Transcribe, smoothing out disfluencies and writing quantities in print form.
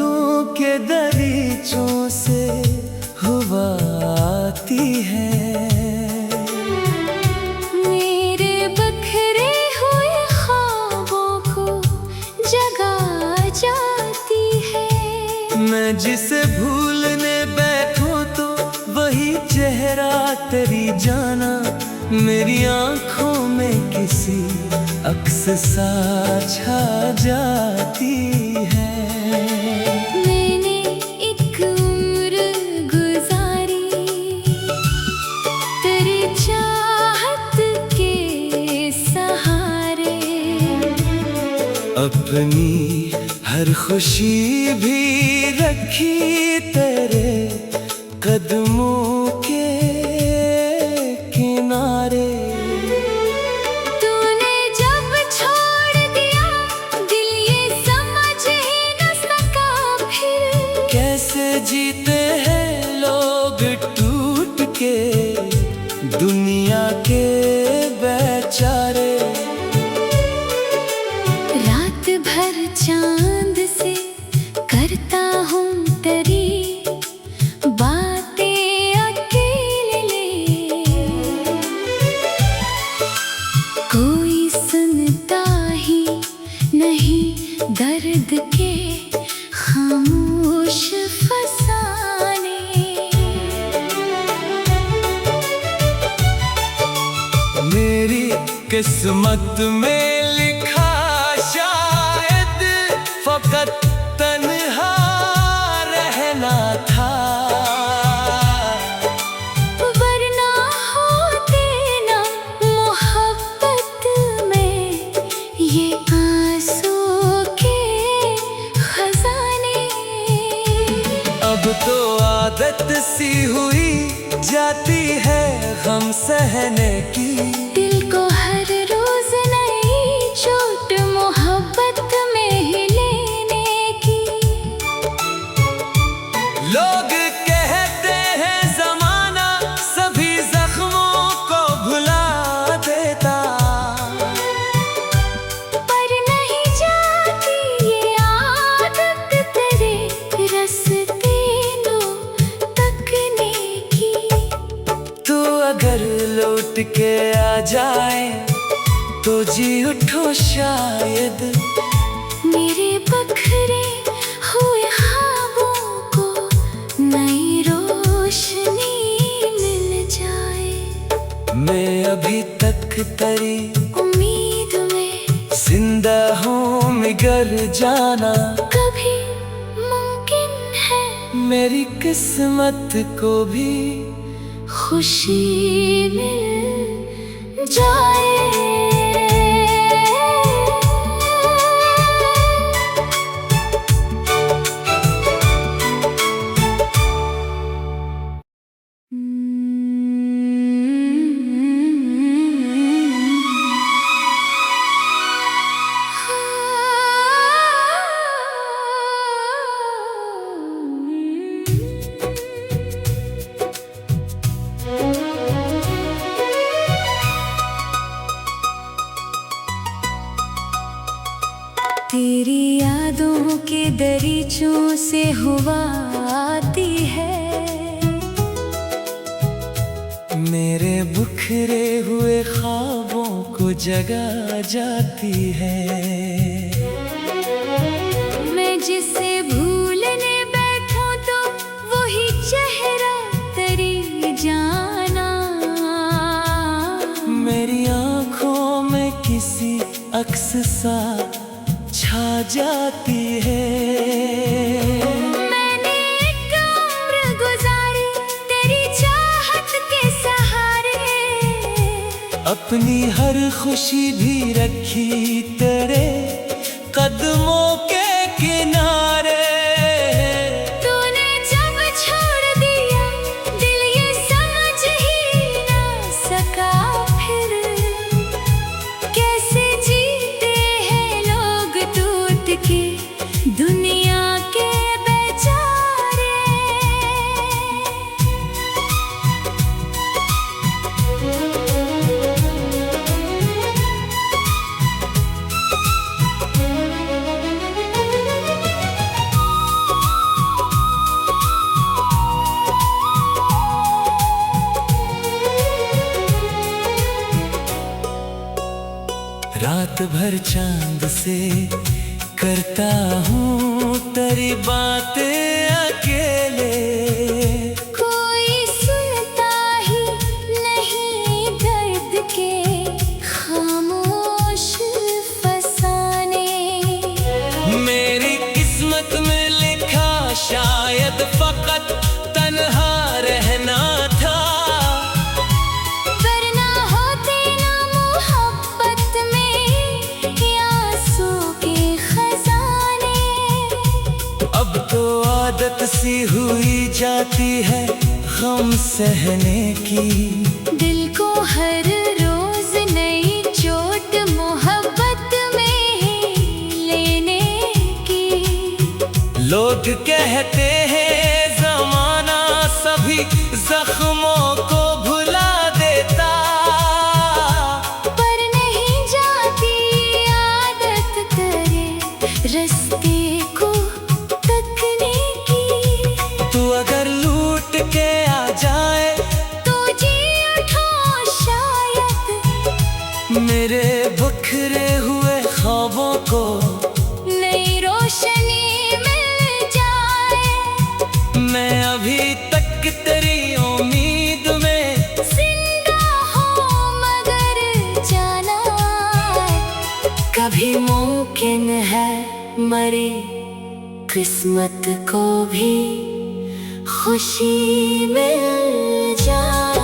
यादों के दरीचों से हुआ आती है, मेरे बखरे हुए ख्वाबों को जगा जाती है। मैं जिसे भूलने बैठूं तो वही चेहरा तेरी जाना मेरी आंखों में किसी अक्स सा छा जाती है। मैंने एक उम्र गुजारी तेरी चाहत के सहारे, अपनी हर खुशी भी रखी तेरे कदमों के किनारे। तूने जब छोड़ दिया दिल ये समझ ही न सका फिर, कैसे जीते हैं लोग टूट के दुनिया के बेचारे। रात भर चांद से करता हूँ तेरी बातें अकेले, कोई सुनता ही नहीं दर्द के खामोश फसाने। मेरी किस्मत में लिखा शायद फकत तन्हा रहना था, वरना होते ना मोहब्बत में ये आंसू के खजाने। अब तो आदत सी हुई जाती है गम सहने की। दिल को हर रोज नई चोट मोहब्बत में ही लेने की। लोग कहते हैं जमाना सभी जख्मों को भुला देता, पर नहीं जाती ये आदत तेरे रस्ते नो तकने की। तू अगर लौट के आ जाए तो जी उठो शायद, मेरे बखरे हुए ख्वाबों को नई रोशनी मिल जाए। मैं अभी तक तेरी उम्मीद में जिंदा हूँ मगर जाना कभी मुमकिन है मेरी किस्मत को भी खुशी मिल जाए। तेरी यादों के दरीचों से हुआ आती है, मेरे बिखरे हुए ख्वाबों को जगा जाती है। मैं जिसे भूलने बैठूं तो वही चेहरा तेरी जाना मेरी आंखों में किसी अक्स सा छा जाती है। मैंने एक उम्र गुजारी तेरी चाहत के सहारे, अपनी हर खुशी भी रखी तेरे कदमों के किनारे। तूने जब छोड़ दिया दिल ये समझ ही ना सका फिर, कैसे जीते हैं लोग टूट के दुनिया के बेचारे। रात भर चांद से करता हूँ तेरी बातें अकेले। कोई सुनता ही नहीं दर्द के खामोश फसाने। मेरी किस्मत में लिखा शायद फकत तन्हा रहना था, वरना होते ना मोहब्बत में आंसू के खजाने। अब तो आदत सी हुई जाती है गम सहने की। दिल को हर रोज नई चोट मोहब्बत में लेने की। लोग कहते हैं जमाना सभी जख्मों को भुला देता, पर नहीं जाती आदत करे रास्ते को तकने की। तू अगर लूट के आ जाए तो जी उठो शायद मेरे बिखरे हुए ख्वाबों को नई रोशनी मिल जाए। मैं अभी तक तेरी उम्मीद में जिंदा हो मगर जाना कभी मुमकिन है मरे किस्मत को भी खुशी मिल जाए।